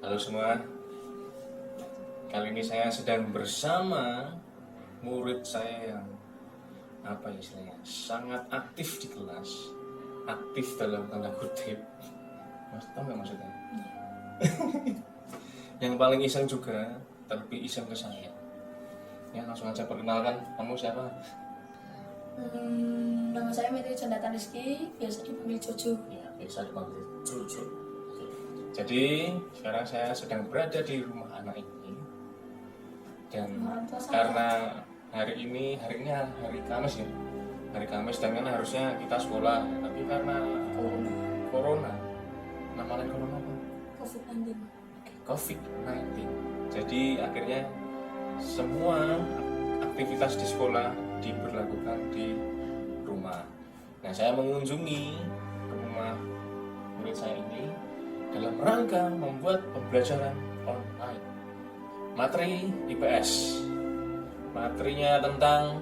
Halo semua, kali ini saya sedang bersama murid saya yang istilahnya sangat aktif di kelas. Aktif dalam tanda kutip. Mas tahu nggak maksudnya? Yang paling iseng juga, tapi iseng ke saya. Ya langsung aja perkenalkan, kamu siapa? Nama saya Miti Jandatan Rizky, biasa dipanggil Jojo. Ya, biasa dipanggil Jojo. Jadi sekarang saya sedang berada di rumah anak ini dan karena hari ini hari Kamis ya, hari Kamis dan kan harusnya kita sekolah, tapi karena corona, nama lain corona apa? COVID-19. COVID-19. Jadi akhirnya semua aktivitas di sekolah diberlakukan di rumah. Nah, saya mengunjungi ke rumah murid saya ini dalam rangka membuat pembelajaran online. Materi IPS. Materinya tentang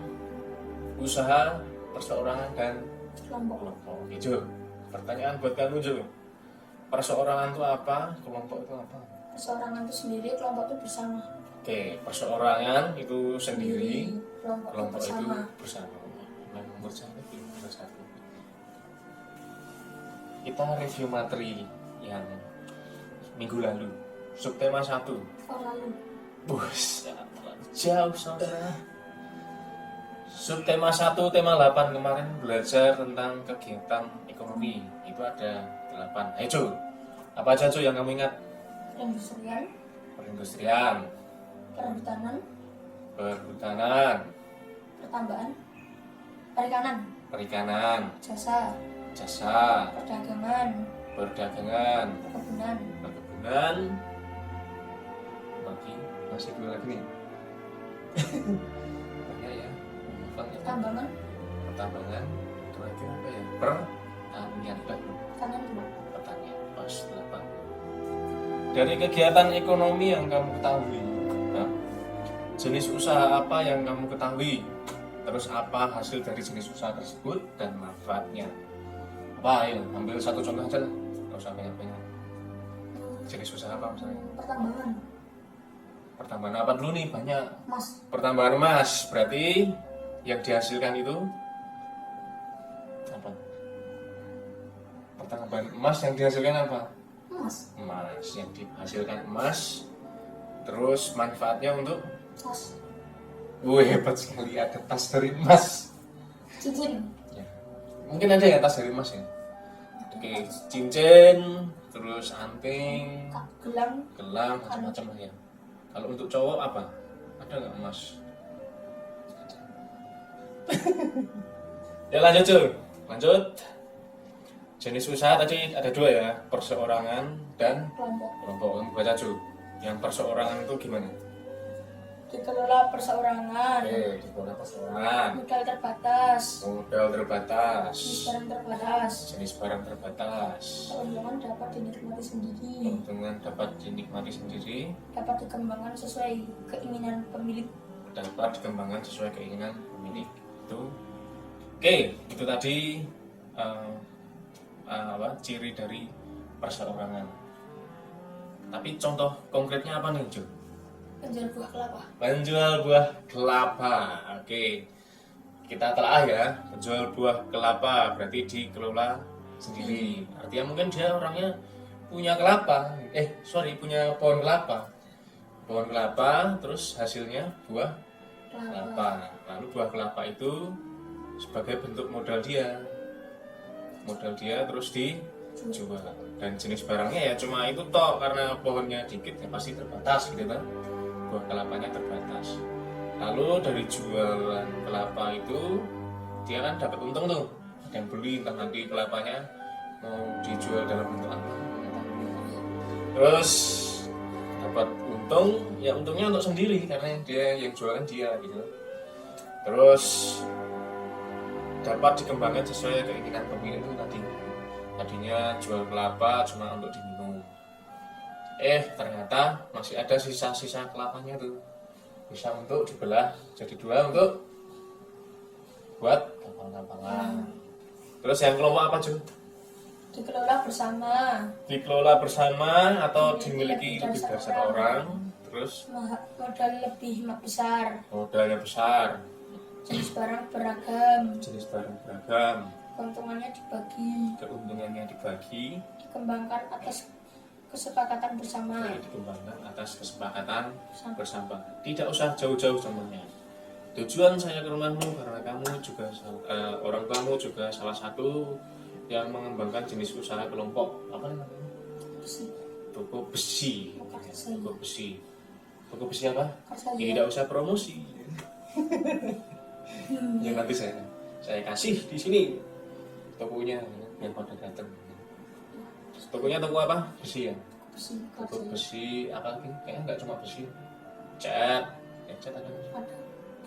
usaha perseorangan dan Kelompok. Oke, Jo. Pertanyaan buat kamu, Jo. Perseorangan itu apa? Kelompok itu apa? Perseorangan itu sendiri, kelompok itu bersama. Oke, perseorangan itu sendiri, kelompok itu bersama. bersama. Nomor satu. Kita review materi yang minggu lalu, subtema 1. Oh, lalu. Bus, terlalu jauh saudara. Subtema 1, tema 8 kemarin belajar tentang kegiatan ekonomi. Itu ada 8. Ayo Jo, apa aja Jo yang kamu ingat? Perindustrian, Perindustrian, perhutanan, perhutanan, pertambangan, perikanan, perikanan, jasa, perdagangan, perkebunan, perkebunan, masih 2 lagi nih. Banyak ya. pertambangan, Pertambangan, terakhir apa ya? Pertanian, pertanian dulu. pertanian, pas 8. Dari kegiatan ekonomi yang kamu ketahui, nah, jenis usaha apa yang kamu ketahui, terus apa hasil dari jenis usaha tersebut dan manfaatnya. Apa ya? Ambil satu contoh aja lah, nggak usah banyak-banyak. Jenis usaha apa misalnya? Pertambangan, Pertambangan apa dulu nih? Banyak. emas, Pertambangan emas, berarti yang dihasilkan itu apa? Pertambangan emas yang dihasilkan apa? emas, Emas, yang dihasilkan emas. Terus manfaatnya untuk tas, hebat sekali, ada tas dari emas cincin, ya. Mungkin ada ya tas dari emas ya. Oke, cincin, terus anting, gelang, macam-macam lah ya. Kalau untuk cowok apa? Ada nggak emas? Ya lanjut cuy, lanjut. Jenis usaha tadi ada 2 ya, perseorangan dan kelompok. kelompok. Baca cuy. Yang perseorangan itu gimana? Dikelola perseorangan, Oke, dikelola perseorangan. modal terbatas, Modal terbatas. barang terbatas, Jenis barang terbatas. keuntungan dapat dinikmati sendiri, Keuntungan dapat dinikmati sendiri. dapat dikembangkan sesuai keinginan pemilik. Dapat dikembangkan sesuai keinginan pemilik. Itu. Oke, itu tadi ciri dari perseorangan. Tapi contoh konkretnya apa nih, Jo? Penjual buah kelapa, Penjual buah kelapa. Oke. Kita telah ya, penjual buah kelapa berarti dikelola sendiri. Artinya mungkin dia orangnya punya kelapa. Punya pohon kelapa. Pohon kelapa, terus hasilnya buah kelapa. Lalu buah kelapa itu sebagai bentuk modal dia. Modal dia terus dijual. Dan jenis barangnya ya cuma itu toh, karena pohonnya dikit ya pasti terbatas gitu kan. Buah kelapanya terbatas. Lalu dari jualan kelapa itu dia kan dapat untung tuh. Ada yang beli, entah nanti kelapanya mau dijual dalam bentuk apa. Terus dapat untung, ya untungnya untuk sendiri karena yang jualan dia gitu. Terus dapat dikembangkan sesuai keinginan pemilik itu tadi. Tadinya jual kelapa cuma untuk diminum. Ternyata masih ada sisa-sisa kelapanya tuh. Bisa untuk dibelah jadi 2 untuk buat gampang-gampangan. Terus yang kelompok apa, Jun? Dikelola bersama. Dikelola bersama atau Dimiliki dimiliki lebih dari satu orang. Terus Modal lebih besar. modalnya besar, Jenis barang beragam. jenis barang beragam, Keuntungannya dibagi. keuntungannya dibagi, Dikembangkan atas kesepakatan bersama. dikembangkan atas kesepakatan bersama. Tidak usah jauh-jauh contohnya. Tujuan saya ke rumahmu karena kamu juga orang tuamu juga salah satu yang mengembangkan jenis usaha kelompok apa namanya? Besi. Toko besi. Karsa. Toko besi. Toko besi apa? Karsa. Tidak usah promosi. Ya nanti saya kasih di sini tokonya yang pada datang. Tokonya toko apa? Besi ya. Besi. Toko Karsa. besi apa lagi? Kayaknya nggak cuma besi. Cat, cat ada. Ada.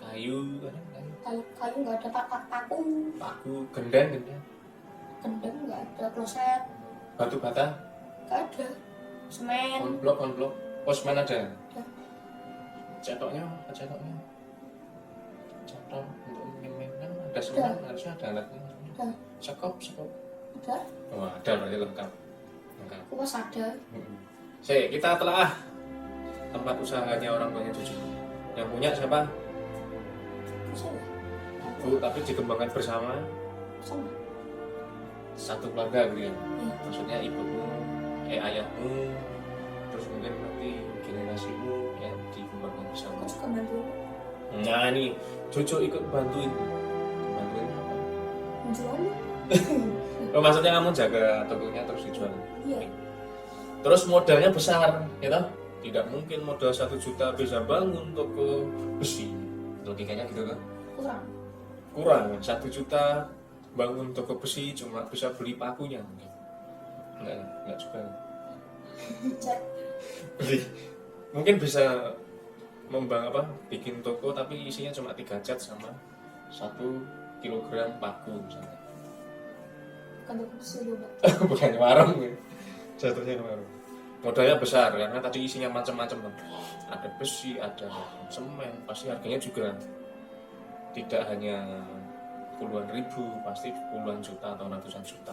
Kayu, ada kayu. Kayu nggak ada paku. Paku, gendang. Gendeng nggak ada. Kloset Batu bata, nggak ada. Semen. konblok, posman ada. Ada. Cetoknya, cetok untuk nyemen kan ada semen, harusnya ada alatnya. Ada. Sekop. Ada. Oh, ada berarti lengkap. Kuas ada. Kita telah tempat usahanya orang tuanya Cucu. Yang punya siapa? Saya. Bu, tapi dikembangkan bersama Sama. satu keluarga gitu ya. Iya. Maksudnya ibumu, ayahmu, terus mungkin nanti generasimu yang dikembangkan bersama. Aku juga bantu Nah ini Jojo ikut bantuin apa? menjual. Oh, maksudnya kamu jaga tokonya terus dijual. Iya. Terus modalnya besar, ya toh? Tidak mungkin modal 1 juta bisa bangun toko besi. Logikanya gitu kan? Kurang 1 juta bangun toko besi cuma bisa beli pakunya. Enggak juga. Cat. Beli. Mungkin bisa bikin toko tapi isinya cuma 3 cat sama 1 kilogram paku misalnya. Bukan toko besi loh, Mbak. Bukan warung ya. Jatuhnya warung. Modalnya besar karena tadi isinya macam-macam kan. Ada besi, ada semen, pasti harganya juga tidak hanya puluhan ribu, pasti puluhan juta atau ratusan juta.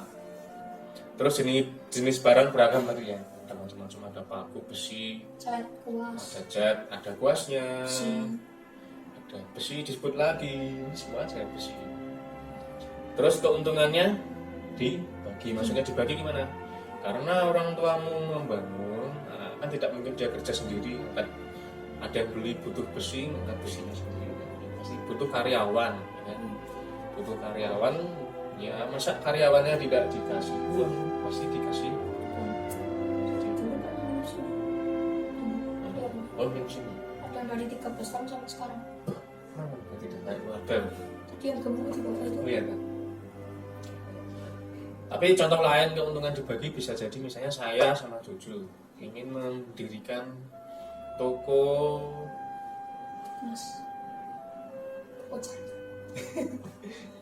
Terus jenis barang beragam tadi ya, ada macam-macam, ada paku besi, Cat, kuas. ada cat, ada kuasnya, Besi. ada besi disebut lagi, semua aja besi. Terus keuntungannya dibagi, maksudnya dibagi gimana? Karena orang tuamu membangun, kan tidak mungkin dia kerja sendiri, kan ada yang beli butuh besi, maka besinya sendiri, pasti butuh karyawan, ya. Butuh karyawan, ya masa karyawannya tidak dikasih uang, pasti dikasih. Dulu kan minum sini. Oh minum sini. Ada dari 13 tahun sampai sekarang. Tidak naik modal. Tadi yang gemuk di bawah itu. Oh iya kan. Tapi contoh lain keuntungan dibagi bisa jadi misalnya saya sama Jojo ingin mendirikan toko Mas. Cat.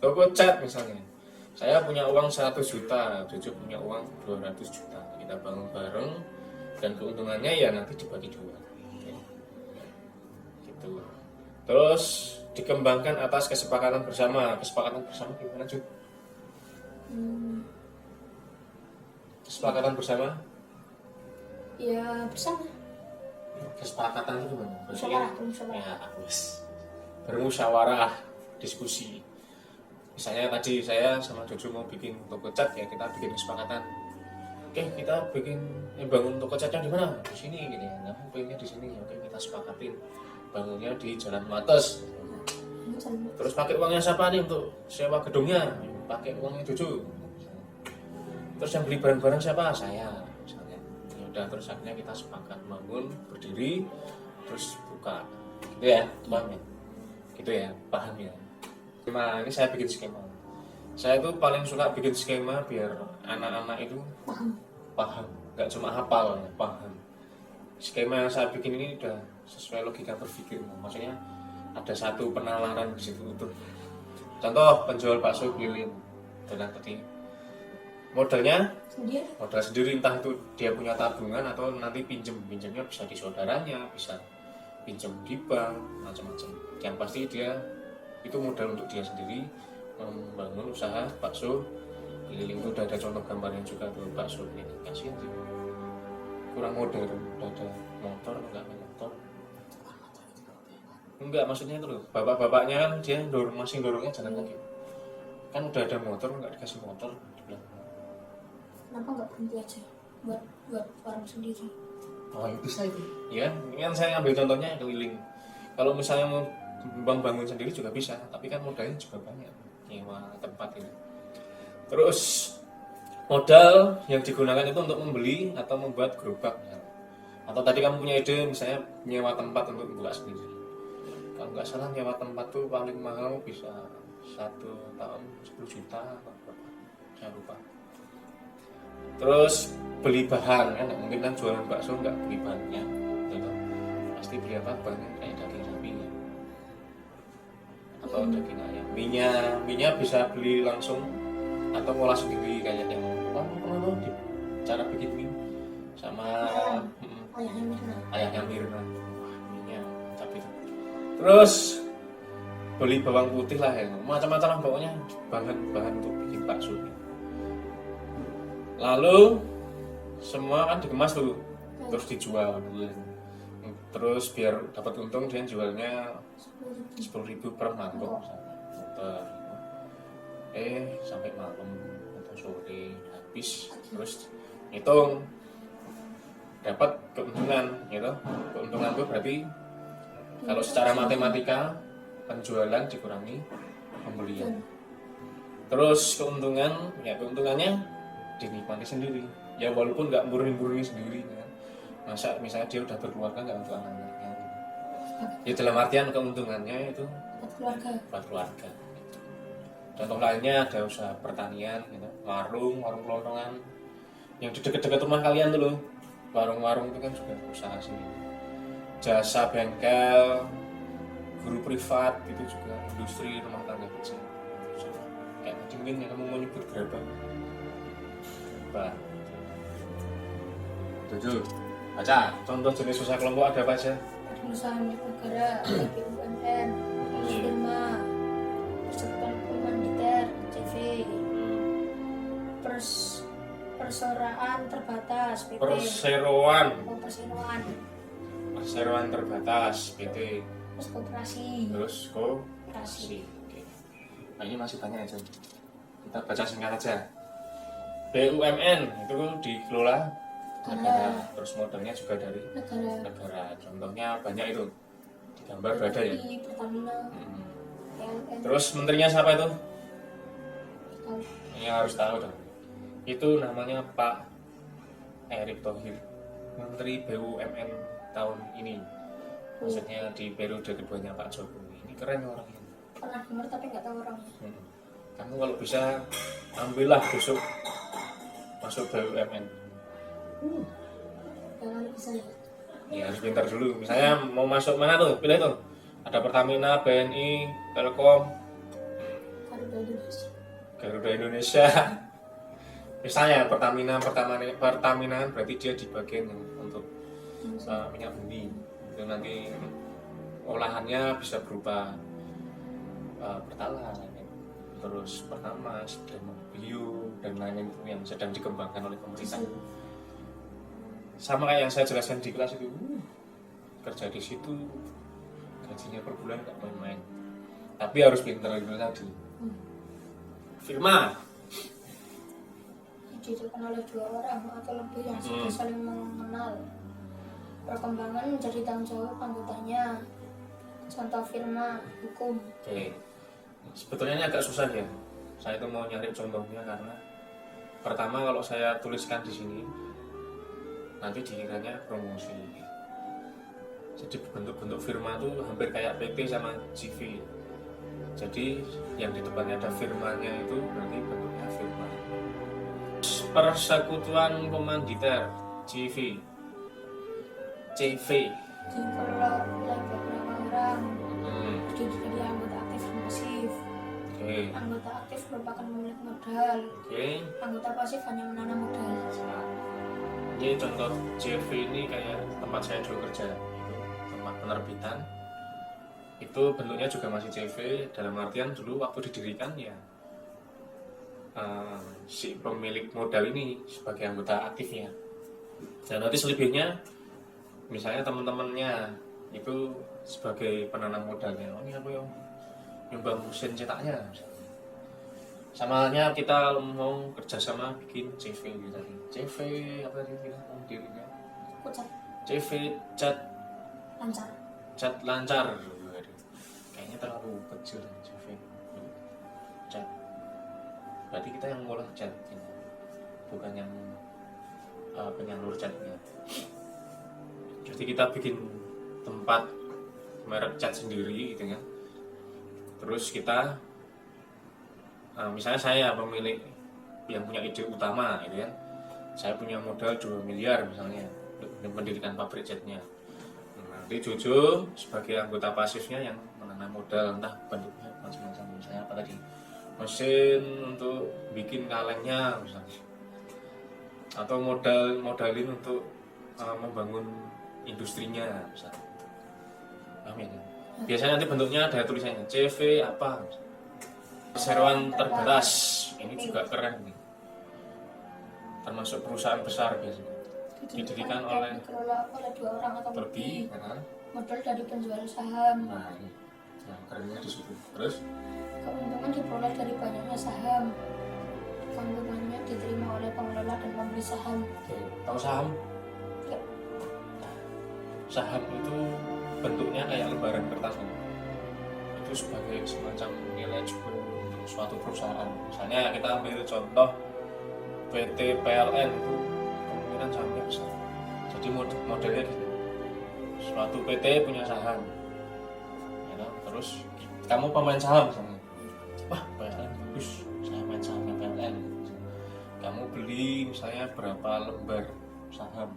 toko cat misalnya. Saya punya uang 100 juta, Jojo punya uang 200 juta. Kita bangun bareng dan keuntungannya ya nanti dibagi 2. Gitu. Terus dikembangkan atas kesepakatan bersama. Kesepakatan bersama gimana, Jo? Kesepakatan bersama? Ya bersama. Kesepakatan itu gimana? Musyawarah. Ya, bermusyawarah, diskusi. Misalnya tadi saya sama Jojo mau bikin toko cat, ya kita bikin kesepakatan. Oke, kita bangun toko catnya di mana? Di sini gitu ya. Nah, pengennya di sini. Oke, kita sepakatin bangunnya di Jalan Wates. Terus pakai uangnya siapa nih untuk sewa gedungnya? Pakai uangnya Jojo. Terus yang beli barang-barang siapa? Saya misalnya. Ya udah, terus akhirnya kita sepakat bangun, berdiri, terus buka. Gitu ya, paham ya? Gitu ya, paham ya. Nah, ini saya bikin skema. Saya tuh paling suka bikin skema biar anak-anak itu paham, nggak cuma hafal, paham. Skema yang saya bikin ini udah sesuai logika berpikir. Maksudnya ada satu penalaran di situ untuk contoh penjual bakso keliling. Dan tadi modalnya modal sendiri, entah itu dia punya tabungan atau nanti pinjamnya bisa di saudaranya, bisa pinjam di bank, macam-macam. Yang pasti dia itu modal untuk dia sendiri membangun usaha bakso keliling itu udah ada contoh gambarnya juga tuh bakso ini. Kasihan sih, kurang modern. Udah ada motor, nggak ada motor. Enggak, maksudnya itu loh, bapak-bapaknya kan dia masih dorongnya jalan kaki. Kan udah ada motor, nggak dikasih motor di belakang. Kenapa nggak berhenti aja buat orang sendiri? Oh ya bisa itu. Ya, ini kan saya ambil contohnya keliling. Kalau misalnya mau bangun sendiri juga bisa, tapi kan modalnya juga banyak nyewa tempat ini. Terus modal yang digunakan itu untuk membeli atau membuat gerobak. Ya. Atau tadi kamu punya ide misalnya nyewa tempat untuk buka sendiri. Kalau nggak salah nyewa tempat tuh paling mahal bisa 1 tahun 10 juta atau berapa, saya lupa. Terus beli bahan kan, mungkin kan jualan bakso nggak beli bahannya, gitu. Pasti beli apa bahannya kayak daging sapi atau daging ayam. Minyak bisa beli langsung atau ngolah sendiri kayak yang apa di cara bikin mie sama ayahnya Mirna. Minyak tapi terus beli bawang putih lah ya, macam-macam pokoknya bahan untuk bikin bakso. Lalu semua kan dikemas dulu, terus dijual dulu. Terus biar dapat untung dia jualnya 10.000 per mangkok sampai malam atau sore habis, terus hitung dapat keuntungan gitu. Keuntungan itu berarti kalau secara matematika penjualan dikurangi pembelian. Terus keuntungannya dinikmati sendiri. Ya walaupun nggak murni sendiri kan. Masa misalnya dia udah berkeluarga nggak untuk anak-anaknya. Ya dalam artian keuntungannya itu buat keluarga. Gitu. Contoh lainnya ada usaha pertanian, gitu. warung kelontongan yang di dekat-dekat rumah kalian tuh loh. Warung-warung itu kan juga usaha sendiri. Jasa bengkel, guru privat itu juga industri rumah tangga kecil. Kayak tadi mungkin yang kamu mau nyebut gerabah. Tujuh. Baca. Contoh jenis usaha kelompok ada apa aja? Usaha milik negara, BUMN, firma, persekutuan komanditer, CV, perseroan terbatas, PT. Perseroan terbatas, PT. Terus koperasi. Oke. Nah ini masih banyak aja. Kita baca singkat aja. BUMN itu dikelola negara, terus modalnya juga dari negara. Contohnya banyak itu di gambar berada ya. Pertamina. Terus menterinya siapa itu? Ini harus tahu dong. Itu namanya Pak Erick Thohir, Menteri BUMN tahun ini. Maksudnya di periode keduanya Pak Jokowi. Ini keren orangnya. Pernah dengar tapi nggak tahu orangnya. Kamu kalau bisa ambillah besok masuk BUMN. Jangan bisa ya. Ya harus pintar dulu. Misalnya mau masuk mana tuh? Pilih tuh. Ada Pertamina, BNI, Telkom, Garuda Indonesia. Misalnya Pertamina berarti dia di bagian yang untuk minyak bumi. Itu nanti olahannya bisa berupa Pertalite, terus Pertamax, Bio dan lain-lain itu yang sedang dikembangkan oleh pemerintah. Sama kayak yang saya jelaskan di kelas itu, kerja di situ gajinya per bulan nggak main-main, tapi harus pintar itu tadi. Firma didirikan oleh 2 orang atau lebih yang sudah saling mengenal. Perkembangan menjadi tanggung jawab anggotanya. Contoh firma hukum. Oke. Sebetulnya ini agak susah ya. Saya itu mau nyari contohnya karena pertama kalau saya tuliskan di sini nanti dikiranya promosi. Jadi bentuk-bentuk firma itu hampir kayak PT sama CV. Jadi yang di depannya ada firmanya itu berarti bentuknya firma. Persekutuan Komanditer CV. Dikelola oleh beberapa orang. Terdiri dari anggota aktif dan pasif. Anggota aktif merupakan pemilik modal. Anggota pasif hanya menanam modal. Ini contoh CV ini kayak tempat saya dulu kerja, itu tempat penerbitan. Itu bentuknya juga masih CV, dalam artian dulu waktu didirikan ya si pemilik modal ini sebagai anggota aktifnya. Dan nanti selebihnya misalnya teman-temannya itu sebagai penanam modalnya. Oh, ini aku yang nyumbang mesin cetaknya. Sama halnya kita mau kerjasama bikin CV gitu tadi. CV apa tadi kita dirinya? CV cat lancar. Kayaknya terlalu kecil CV. Cat. Berarti kita yang ngolah cat ini, bukan yang penyalur catnya. Jadi kita bikin tempat merek cat sendiri gitu kan. Terus kita misalnya saya pemilik yang punya ide utama gitu kan. Saya punya modal 2 miliar misalnya untuk mendirikan pabrik catnya. Nanti Jojo sebagai anggota pasifnya yang menanam modal, entah bentuknya macam-macam, misalnya apa tadi, mesin untuk bikin kalengnya misalnya, atau modalin untuk membangun industrinya misalnya. Paham ya? Biasanya nanti bentuknya ada tulisannya CV apa, perseroan terbatas. Ini juga keren nih, termasuk perusahaan besar biasanya didirikan oleh dikelola oleh 2 orang atau lebih. Karena Modal dari penjualan saham. nah ini yang kerennya di situ. Terus Keuntungan diperoleh dari banyaknya saham. Keuntungannya diterima oleh pengelola dan pembeli saham. tahu saham? Ya. Saham itu bentuknya kayak lembaran kertas kan? Itu sebagai semacam nilai jual untuk suatu perusahaan. Misalnya kita ambil contoh PT PLN itu kemungkinan sahamnya besar. Jadi modelnya gitu. Suatu PT punya saham, ya kan? Terus kamu pemain saham misalnya, wah PLN bagus, saya main sahamnya PLN. Kamu beli misalnya berapa lembar saham.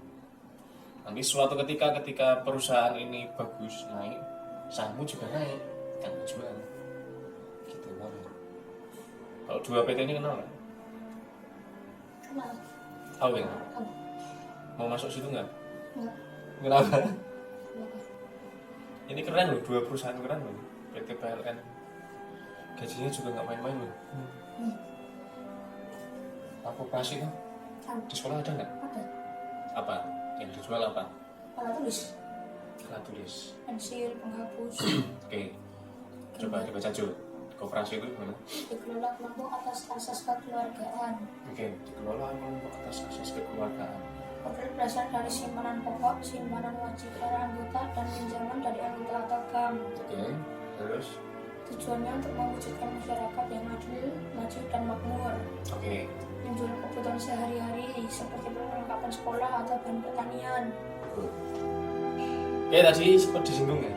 Nanti suatu ketika perusahaan ini bagus, naik, sahammu juga naik, kamu jual. Gitu kan. Kalau 2 PT ini kenal nggak? Kenal. Tahu ya? Tahu. Mau masuk situ nggak? Enggak. Kenapa? Kenapa? Ini keren loh, 2 perusahaan keren loh. PT PLN gajinya juga nggak main-main loh. Apa operasi tuh? Tahu. Di sekolah ada nggak? Ada. Apa? Yang dijual apa? Alat tulis. Alat tulis. Pensil, penghapus. Oke. Coba dibaca dulu. Koperasi itu gimana? Dikelola kelompok atas asas kekeluargaan. Oke, dikelola kelompok atas asas kekeluargaan. Modal berasal dari simpanan pokok, simpanan wajib para anggota, dan pinjaman dari anggota atau bank. Oke. Terus? Tujuannya untuk mewujudkan masyarakat yang adil, maju, dan makmur. Oke. Menjual kebutuhan sehari-hari seperti perlengkapan sekolah atau bahan pertanian. Oke, tadi sempat disinggung ya.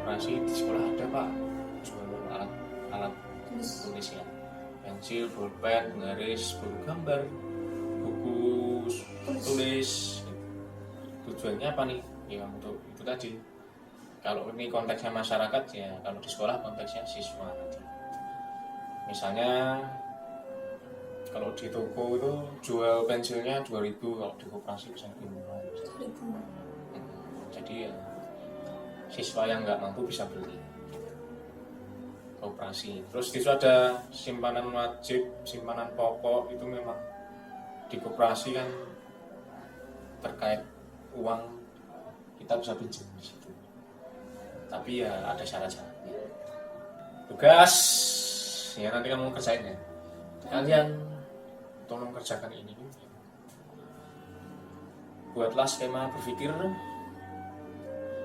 Operasi di sekolah ada pak, jual alat tulis ya, pensil, pulpen, penggaris, buku gambar, buku tulis. Tujuannya apa nih? Ya untuk itu tadi. Kalau ini konteksnya masyarakat ya, kalau di sekolah konteksnya siswa nanti. Misalnya kalau di toko itu jual pensilnya 2.000, kalau di koperasi bisa lebih murah. 1.000. Jadi ya siswa yang nggak mampu bisa beli koperasi. Terus di situ ada simpanan wajib, simpanan pokok. Itu memang di koperasi kan terkait uang, kita bisa pinjam di situ. Tapi ya ada syarat-syaratnya. Tugas ya nanti kamu kerjain ya. Kalian tolong kerjakan ini. Buatlah skema berpikir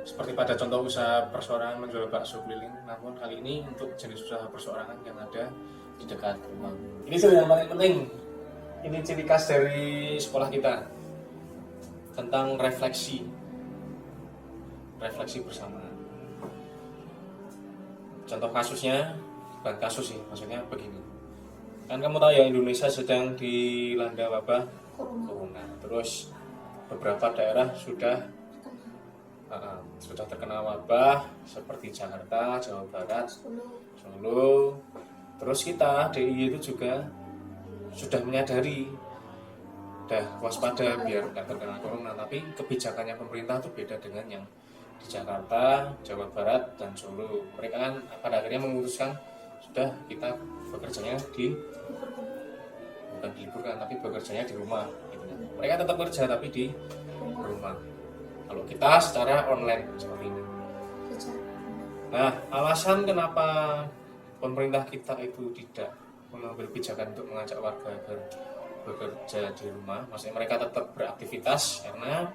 seperti pada contoh usaha perseorangan menjual bakso keliling, namun kali ini untuk jenis usaha perseorangan yang ada di dekat rumah. Ini tuh yang paling penting. Ini ciri khas dari sekolah kita tentang refleksi bersama. Contoh kasusnya, bukan kasus sih, maksudnya begini. Kan kamu tahu ya Indonesia sedang dilanda wabah corona. Terus beberapa daerah sudah terkena wabah seperti Jakarta, Jawa Barat, Solo. Terus kita DIY itu juga sudah menyadari, waspada biar nggak terkena corona. Tapi kebijakannya pemerintah itu beda dengan yang di Jakarta, Jawa Barat, dan Solo. Mereka kan pada akhirnya memutuskan sudah kita bekerjanya bukan diliburkan tapi bekerjanya di rumah gitu. Mereka tetap kerja tapi di rumah. Kalau kita secara online seperti ini. Nah, alasan kenapa pemerintah kita itu tidak mengambil kebijakan untuk mengajak warga agar bekerja di rumah, maksudnya mereka tetap beraktivitas, karena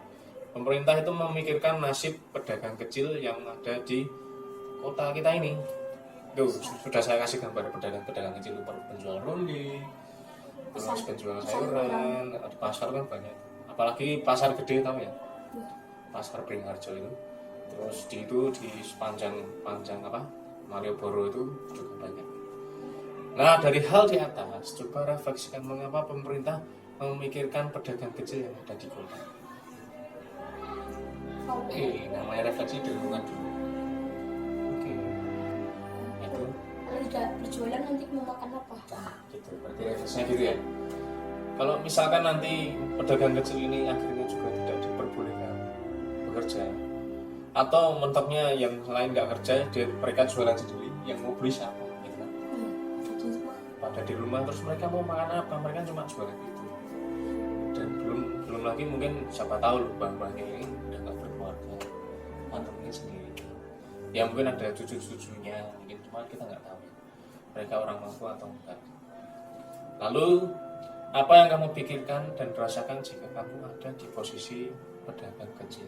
pemerintah itu memikirkan nasib pedagang kecil yang ada di kota kita ini. Tuh, sudah saya kasih gambar pedagang kecil itu penjual ronde, terus penjual sayuran, di pasar kan banyak. Apalagi pasar gede, tahu ya? Pasar Beringharjo itu. Terus di sepanjang Malioboro itu juga banyak. Nah, dari hal di atas, coba refleksikan mengapa pemerintah memikirkan pedagang kecil yang ada di kota. Oke, namanya refleksi di lingkungan dulu. Oke. Itu. Kalau tidak berjualan nanti mau makan apa? Nah, gitu. Berarti refleksinya gitu ya. Kalau misalkan nanti pedagang kecil ini akhirnya juga tidak diperbolehkan bekerja, atau mentoknya yang lain nggak kerja, mereka jualan sendiri, yang mau beli siapa? Gitu kan? Pada di rumah, terus mereka mau makan apa? Mereka cuma jualan itu. Dan belum lagi mungkin siapa tahu mbah-mbahnya ini udah nggak berkeluarga, atau mungkin sendiri. Ya mungkin ada cucu-cucunya, mungkin cuma kita nggak tahu ya. Mereka orang mampu atau enggak. Lalu apa yang kamu pikirkan dan rasakan jika kamu ada di posisi pedagang kecil?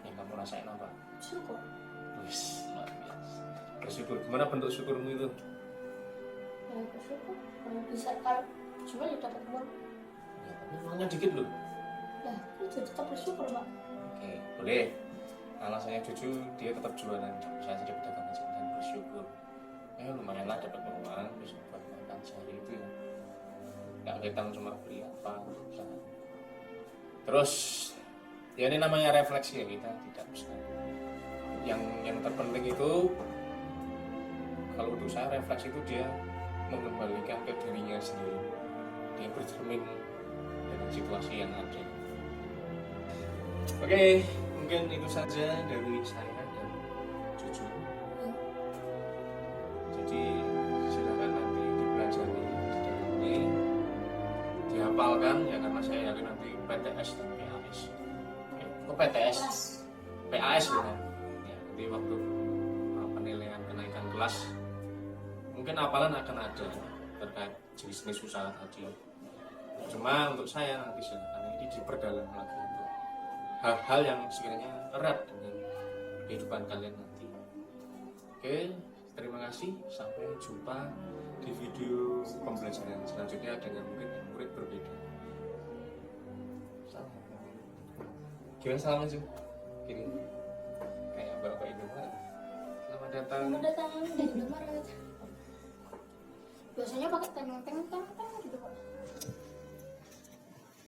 Yang kamu rasain apa? Syukur. Wis, luar biasa. Bersyukur. Gimana bentuk syukurmu itu? Ya bersyukur. Kalau bisa kalau jual ya dapat uang. Ya, tapi uangnya dikit loh. Nah, itu tetap bersyukur, Pak. Oke, boleh. Alasannya cucu dia tetap jualan, bisa jadi pedagang kecil dan bersyukur. Lumayan lah dapat uang, bisa buat makan sehari itu ya. Nggak kelihatan cuma beli apa usaha. Terus ya ini namanya refleksi ya, kita tidak bisa. Yang terpenting itu kalau untuk saya refleksi itu dia mengembalikan ke dirinya sendiri. Dia bercermin dengan situasi yang ada. Oke, mungkin itu saja dari saya dan cucu. Jadi silakan nanti dipelajari ini, dihafalkan ya, karena saya yakin nanti PTS dan PAS. Kok PTS? PAS ya. Ya, nanti waktu penilaian kenaikan kelas mungkin hafalan akan ada terkait jenis usaha tadi. Cuma untuk saya nanti silakan ini diperdalam lagi untuk hal-hal yang sekiranya erat dengan kehidupan kalian nanti. Oke, terima kasih. Sampai jumpa di video pembelajaran selanjutnya dengan mungkin murid berbeda. Salam. Gimana salamnya sih? Gini, kayak bapak Indomaret. Selamat datang. Selamat datang di Indomaret. Biasanya pakai teng gitu, Pak.